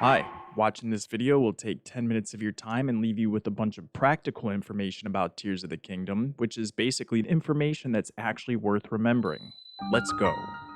Hi, watching this video will take 10 minutes of your time and leave you with a bunch of practical information about Tears of the Kingdom, which is basically information that's actually worth remembering. Let's go.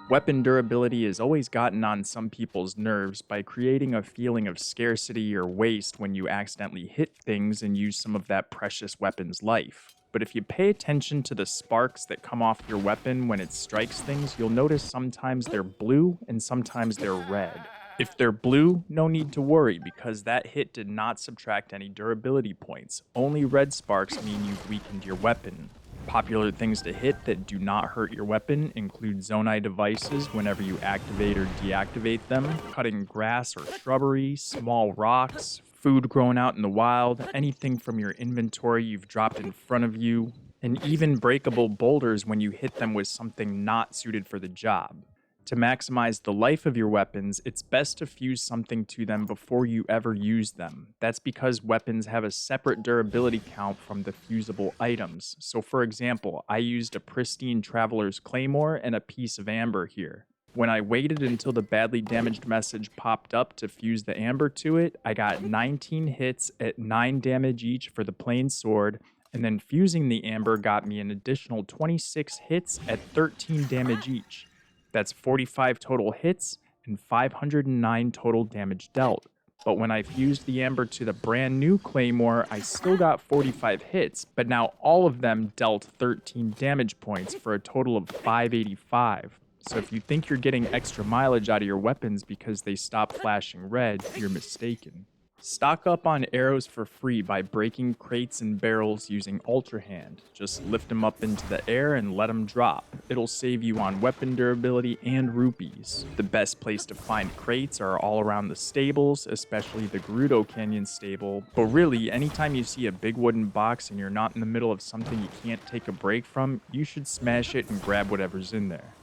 Weapon durability has always gotten on some people's nerves by creating a feeling of scarcity or waste when you accidentally hit things and use some of that precious weapon's life. But if you pay attention to the sparks that come off your weapon when it strikes things, you'll notice sometimes they're blue and sometimes they're red. If they're blue, no need to worry because that hit did not subtract any durability points. Only red sparks mean you've weakened your weapon. Popular things to hit that do not hurt your weapon include zonai devices whenever you activate or deactivate them, cutting grass or shrubbery, small rocks, food grown out in the wild, anything from your inventory you've dropped in front of you, and even breakable boulders when you hit them with something not suited for the job. To maximize the life of your weapons, it's best to fuse something to them before you ever use them. That's because weapons have a separate durability count from the fusible items. So for example, I used a pristine Traveler's Claymore and a piece of amber here. When I waited until the badly damaged message popped up to fuse the amber to it, I got 19 hits at 9 damage each for the plain sword, and then fusing the amber got me an additional 26 hits at 13 damage each. That's 45 total hits and 509 total damage dealt. But when I fused the amber to the brand new Claymore, I still got 45 hits, but now all of them dealt 13 damage points for a total of 585. So if you think you're getting extra mileage out of your weapons because they stop flashing red, you're mistaken. Stock up on arrows for free by breaking crates and barrels using Ultra Hand. Just lift them up into the air and let them drop. It'll save you on weapon durability and rupees. The best place to find crates are all around the stables, especially the Gerudo Canyon stable. But really, anytime you see a big wooden box and you're not in the middle of something you can't take a break from, you should smash it and grab whatever's in there.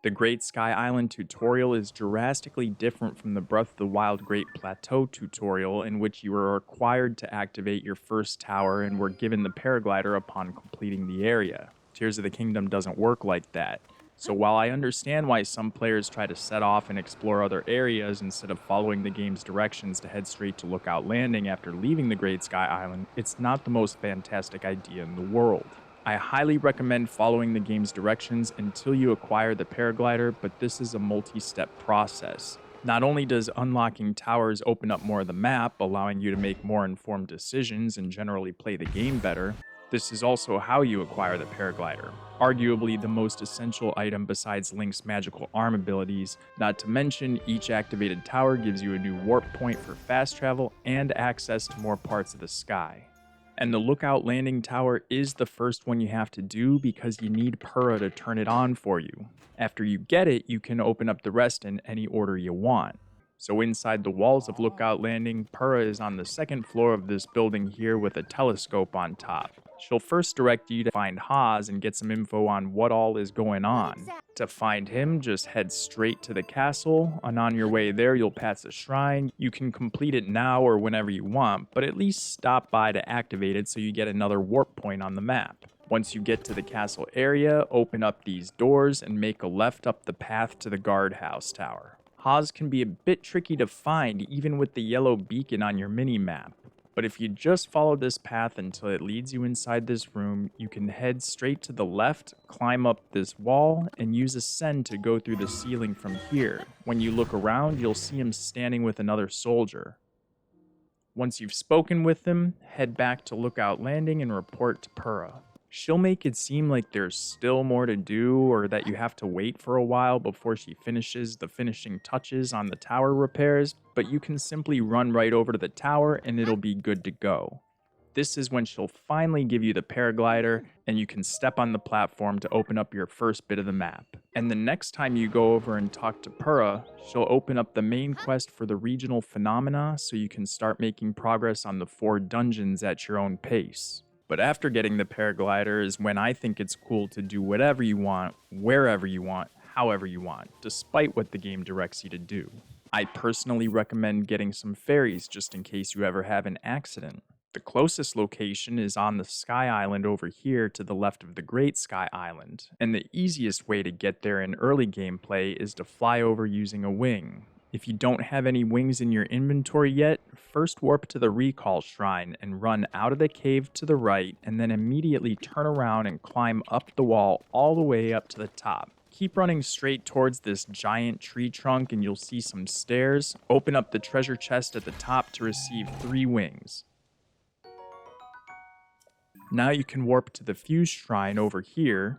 The Great Sky Island tutorial is drastically different from the Breath of the Wild Great Plateau tutorial, in which you were required to activate your first tower and were given the paraglider upon completing the area. Tears of the Kingdom doesn't work like that. So while I understand why some players try to set off and explore other areas instead of following the game's directions to head straight to Lookout Landing after leaving the Great Sky Island, it's not the most fantastic idea in the world. I highly recommend following the game's directions until you acquire the paraglider, but this is a multi-step process. Not only does unlocking towers open up more of the map, allowing you to make more informed decisions and generally play the game better, this is also how you acquire the paraglider, arguably the most essential item besides Link's magical arm abilities. Not to mention, each activated tower gives you a new warp point for fast travel and access to more parts of the sky. And the Lookout Landing Tower is the first one you have to do because you need Purah to turn it on for you. After you get it, you can open up the rest in any order you want. So inside the walls of Lookout Landing, Purah is on the second floor of this building here with a telescope on top. She'll first direct you to find Haas and get some info on what all is going on. To find him, just head straight to the castle, and on your way there you'll pass a shrine. You can complete it now or whenever you want, but at least stop by to activate it so you get another warp point on the map. Once you get to the castle area, open up these doors and make a left up the path to the guardhouse tower. Haas can be a bit tricky to find even with the yellow beacon on your mini-map. But if you just follow this path until it leads you inside this room, you can head straight to the left, climb up this wall, and use Ascend to go through the ceiling from here. When you look around, you'll see him standing with another soldier. Once you've spoken with him, head back to Lookout Landing and report to Purah. She'll make it seem like there's still more to do or that you have to wait for a while before she finishes the finishing touches on the tower repairs, but you can simply run right over to the tower and it'll be good to go. This is when she'll finally give you the paraglider and you can step on the platform to open up your first bit of the map. And the next time you go over and talk to Purah, she'll open up the main quest for the regional phenomena so you can start making progress on the 4 dungeons at your own pace. But after getting the paraglider is when I think it's cool to do whatever you want, wherever you want, however you want, despite what the game directs you to do. I personally recommend getting some fairies just in case you ever have an accident. The closest location is on the Sky Island over here to the left of the Great Sky Island, and the easiest way to get there in early gameplay is to fly over using a wing. If you don't have any wings in your inventory yet, first warp to the Recall Shrine and run out of the cave to the right, and then immediately turn around and climb up the wall all the way up to the top. Keep running straight towards this giant tree trunk and you'll see some stairs. Open up the treasure chest at the top to receive 3 wings. Now you can warp to the Fuse Shrine over here,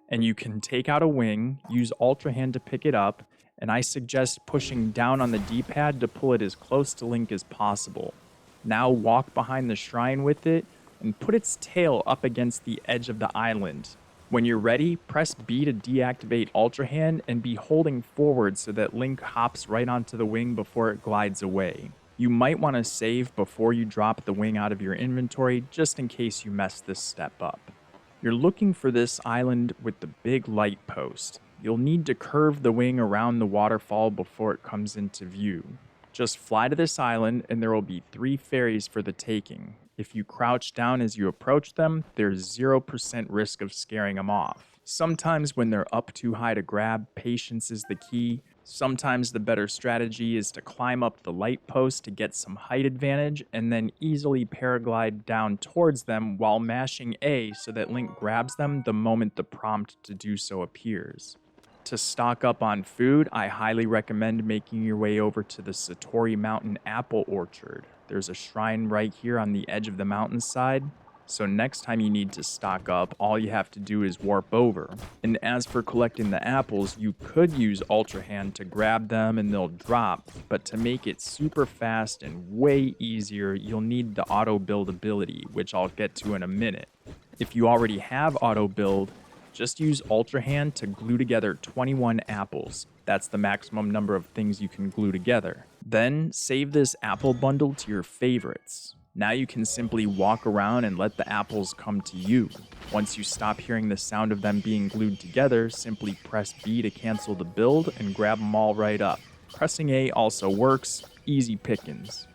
and you can take out a wing, use Ultra Hand to pick it up, and I suggest pushing down on the D-pad to pull it as close to Link as possible. Now walk behind the shrine with it, and put its tail up against the edge of the island. When you're ready, press B to deactivate Ultra Hand and be holding forward so that Link hops right onto the wing before it glides away. You might want to save before you drop the wing out of your inventory just in case you mess this step up. You're looking for this island with the big light post. You'll need to curve the wing around the waterfall before it comes into view. Just fly to this island and there will be 3 fairies for the taking. If you crouch down as you approach them, there's 0% risk of scaring them off. Sometimes when they're up too high to grab, patience is the key. Sometimes the better strategy is to climb up the light post to get some height advantage and then easily paraglide down towards them while mashing A so that Link grabs them the moment the prompt to do so appears. To stock up on food, I highly recommend making your way over to the Satori Mountain Apple Orchard. There's a shrine right here on the edge of the mountainside. So next time you need to stock up, all you have to do is warp over. And as for collecting the apples, you could use Ultra Hand to grab them and they'll drop, but to make it super fast and way easier, you'll need the AutoBuild ability, which I'll get to in a minute. If you already have AutoBuild, just use Ultra Hand to glue together 21 apples. That's the maximum number of things you can glue together. Then save this apple bundle to your favorites. Now you can simply walk around and let the apples come to you. Once you stop hearing the sound of them being glued together, simply press B to cancel the build and grab them all right up. Pressing A also works, easy pickings.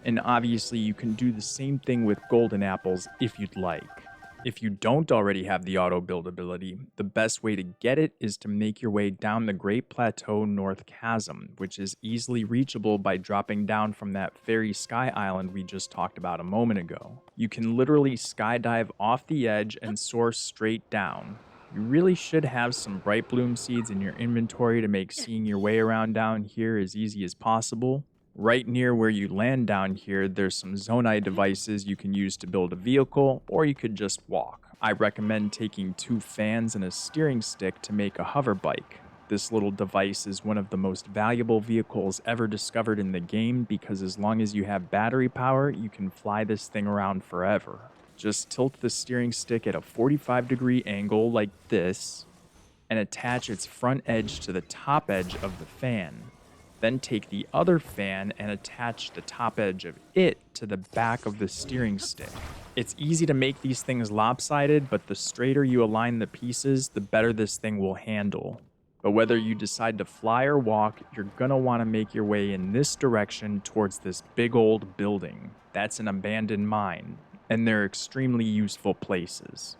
And obviously you can do the same thing with golden apples if you'd like. If you don't already have the auto build ability, the best way to get it is to make your way down the Great Plateau North Chasm, which is easily reachable by dropping down from that fairy sky island we just talked about a moment ago. You can literally skydive off the edge and soar straight down. You really should have some bright bloom seeds in your inventory to make seeing your way around down here as easy as possible. Right near where you land down here, there's some Zonai devices you can use to build a vehicle, or you could just walk. I recommend taking 2 fans and a steering stick to make a hoverbike. This little device is one of the most valuable vehicles ever discovered in the game because as long as you have battery power, you can fly this thing around forever. Just tilt the steering stick at a 45-degree angle like this, and attach its front edge to the top edge of the fan. Then take the other fan and attach the top edge of it to the back of the steering stick. It's easy to make these things lopsided, but the straighter you align the pieces, the better this thing will handle. But whether you decide to fly or walk, you're gonna wanna make your way in this direction towards this big old building. That's an abandoned mine, and they're extremely useful places.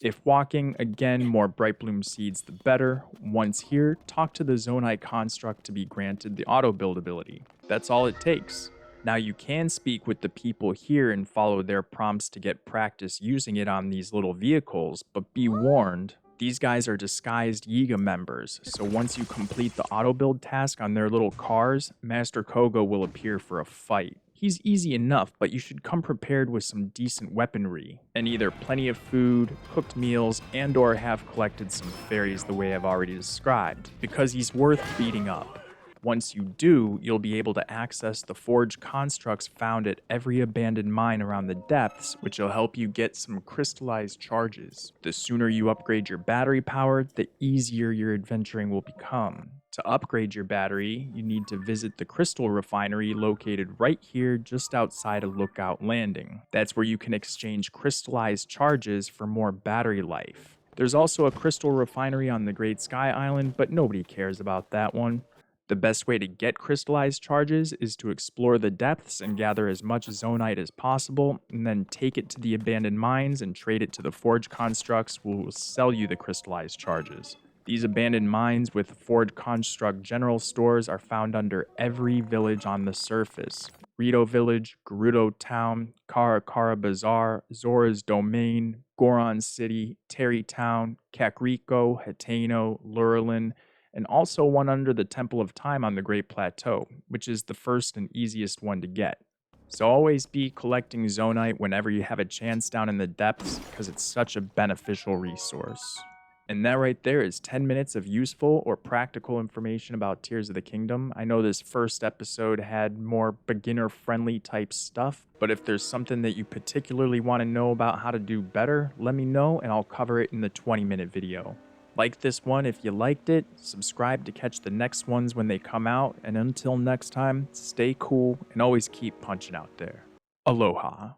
If walking, again, more bright bloom seeds the better. Once here, talk to the Zonai construct to be granted the auto build ability. That's all it takes. Now you can speak with the people here and follow their prompts to get practice using it on these little vehicles, but be warned, these guys are disguised Yiga members, so once you complete the auto build task on their little cars, Master Koga will appear for a fight. He's easy enough, but you should come prepared with some decent weaponry, and either plenty of food, cooked meals, and or have collected some fairies the way I've already described, because he's worth beating up. Once you do, you'll be able to access the forged constructs found at every abandoned mine around the depths, which will help you get some crystallized charges. The sooner you upgrade your battery power, the easier your adventuring will become. To upgrade your battery, you need to visit the Crystal Refinery located right here just outside of Lookout Landing. That's where you can exchange crystallized charges for more battery life. There's also a Crystal Refinery on the Great Sky Island, but nobody cares about that one. The best way to get crystallized charges is to explore the depths and gather as much zonite as possible, and then take it to the abandoned mines and trade it to the forge constructs who will sell you the crystallized charges. These abandoned mines with Forge Construct general stores are found under every village on the surface. Rito Village, Gerudo Town, Karakara Bazaar, Zora's Domain, Goron City, Terry Town, Kakriko, Hateno, Lurelin, and also one under the Temple of Time on the Great Plateau, which is the first and easiest one to get. So always be collecting zonite whenever you have a chance down in the depths, because it's such a beneficial resource. And that right there is 10 minutes of useful or practical information about Tears of the Kingdom. I know this first episode had more beginner-friendly type stuff, but if there's something that you particularly want to know about how to do better, let me know and I'll cover it in the 20-minute video. Like this one if you liked it, subscribe to catch the next ones when they come out, and until next time, stay cool and always keep punching out there. Aloha.